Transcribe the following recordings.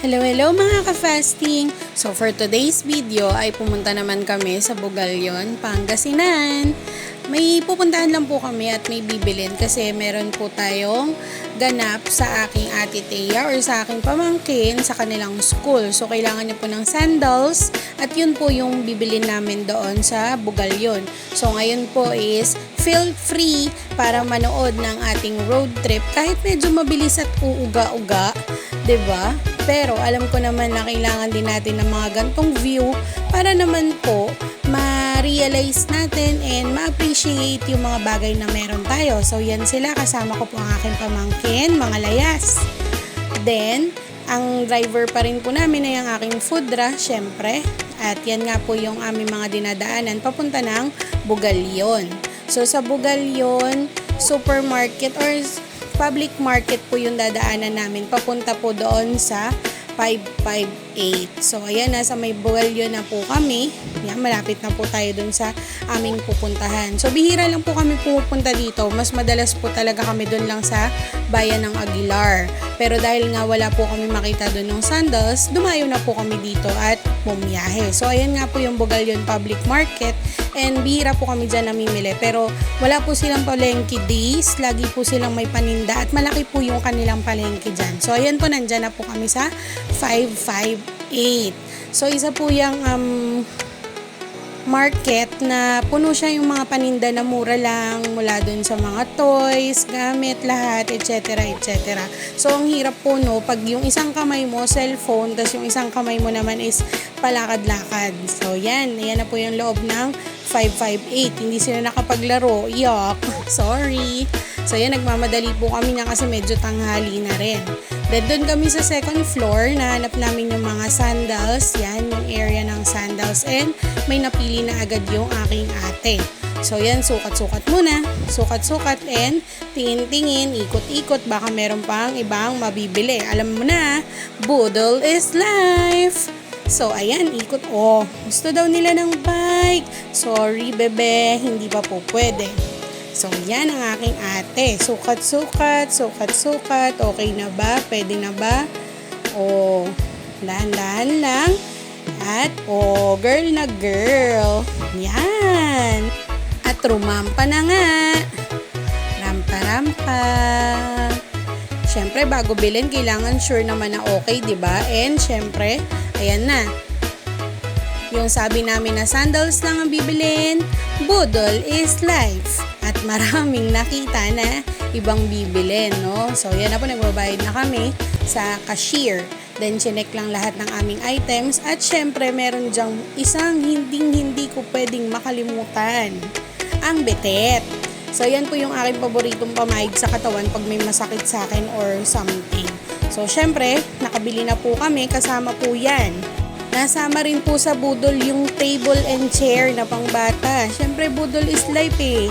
Hello, hello mga ka-fasting! So for today's video ay pumunta naman kami sa Bugalyon, Pangasinan. May pupuntahan lang po kami at may bibilin kasi meron po tayong ganap sa aking ate Thea or sa aking pamangkin sa kanilang school. So kailangan niya po ng sandals at yun po yung bibilin namin doon sa Bugalyon. So ngayon po is feel free para manood ng ating road trip kahit medyo mabilis at uuga-uga, 'di ba? Pero alam ko naman na kailangan din natin ng mga gantong view para naman po ma-realize natin and ma-appreciate yung mga bagay na meron tayo. So yan sila, kasama ko po ang aking pamangkin, mga layas. Then, ang driver pa rin po namin ay ang aking foodra, syempre. At yan nga po yung aming mga dinadaanan papunta ng Bugalyon. So sa Bugalyon, supermarket or public market po yung dadaanan namin papunta po doon sa 558. So ayan, nasa may Bugalyon na po kami. Yan, malapit na po tayo doon sa aming pupuntahan. So bihira lang po kami pupunta dito. Mas madalas po talaga kami doon lang sa bayan ng Aguilar. Pero dahil nga wala po kami makita doon ng sandals, dumayo na po kami dito at bumiyahe. So ayan nga po yung Bugalyon Public Market. And bihira po kami dyan namimili. Pero wala po silang palengke days. Lagi po silang may paninda at malaki po yung kanilang palengke dyan. So ayan po, nandyan na po kami sa 558. So isa po yung market na puno siya yung mga paninda na mura lang, mula dun sa mga toys, gamit, lahat, etc. etc. So ang hirap po no, pag yung isang kamay mo cellphone, tas yung isang kamay mo naman is palakad-lakad. So yan na po yung loob ng 558. Hindi sila nakapaglaro. Yuck. Sorry. So yan, nagmamadali po kami na kasi medyo tanghali na rin. Then doon kami sa second floor, nahanap namin yung mga sandals. Yan, yung area ng sandals. And may napili na agad yung aking ate. So yan, sukat-sukat muna. Sukat-sukat and tingin-tingin, ikot-ikot. Baka meron pang ibang mabibili. Alam mo na, Budol is life! So, ayan, ikot. Oh, gusto daw nila ng bike. Sorry, bebe, hindi pa po pwede. So, yan ang aking ate. Sukat-sukat, sukat-sukat. Okay na ba? Pwede na ba? Oh, dahan-dahan lang. At, oh, girl na girl. Yan. At rumampa na nga. Rampa-rampa. Siyempre, bago bilhin, kailangan sure naman na okay, diba? And, siyempre, ayan na. Yung sabi namin na sandals lang ang bibilin, Budol is life. At maraming nakita na ibang bibilin, no? So, yan na po, nagbabayad na kami sa cashier. Then, chinek lang lahat ng aming items. At syempre, meron dyang isang hindi ko pwedeng makalimutan. Ang betet. So, yan po yung aking paboritong pamahig sa katawan pag may masakit sa akin or something. So, syempre, nakabili na po kami. Kasama po yan. Nasama rin po sa Budol yung table and chair na pangbata. Syempre, Budol is life eh.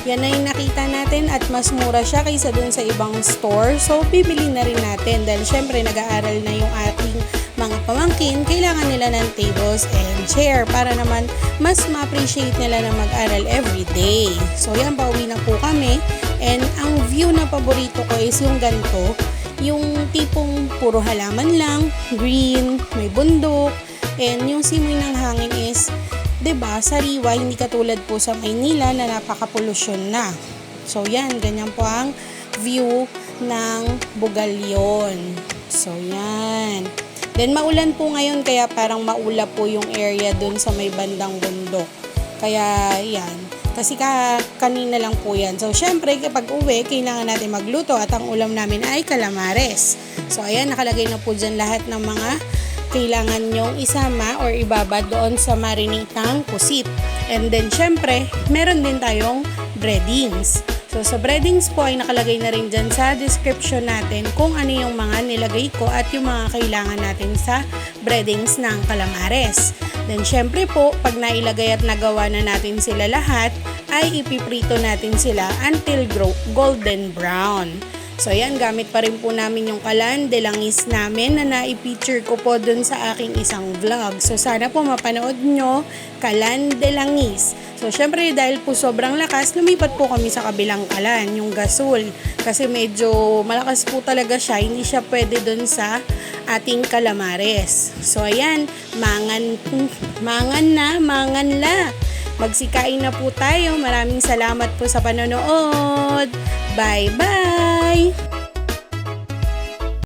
Yan na yung nakita natin at mas mura siya kaysa dun sa ibang store. So, bibili na rin natin dahil syempre, nag-aaral na yung ating mga pamangkin. Kailangan nila ng tables and chair para naman mas ma-appreciate nila na mag-aral everyday. So, yan, pauwi na po kami. And ang view na paborito ko is yung ganito. Yung tipong puro halaman lang, green, may bundok, and yung simoy ng hangin is, 'di ba, sariwa, hindi katulad po sa Maynila na napaka-pollution na. So yan, ganyan po ang view ng Bugalyon. So yan. Then maulan po ngayon kaya parang maulap po yung area dun sa may bandang bundok. Kaya yan. Kasi kanina lang po yan. So, syempre, kapag uwi, kailangan natin magluto at ang ulam namin ay calamares. So, ayan, nakalagay na po dyan lahat ng mga kailangan nyong isama or ibabad doon sa marinitang pusit. And then, syempre, meron din tayong breadings. So, sa breadings po ay nakalagay na rin dyan sa description natin kung ano yung mga nilagay ko at yung mga kailangan natin sa breadings ng calamares. Then, syempre po, pag nailagay at nagawa na natin sila lahat, ay ipiprito natin sila until golden brown. So ayan, gamit pa rin po namin yung kalan de langis namin na na-feature ko po dun sa aking isang vlog. So sana po mapanood nyo, kalan de langis. So syempre dahil po sobrang lakas, lumipat po kami sa kabilang kalan, yung gasol. Kasi medyo malakas po talaga siya, hindi siya pwede dun sa ating calamares. So ayan, mangan na. Magsikain na po tayo. Maraming salamat po sa panonood. Bye-bye!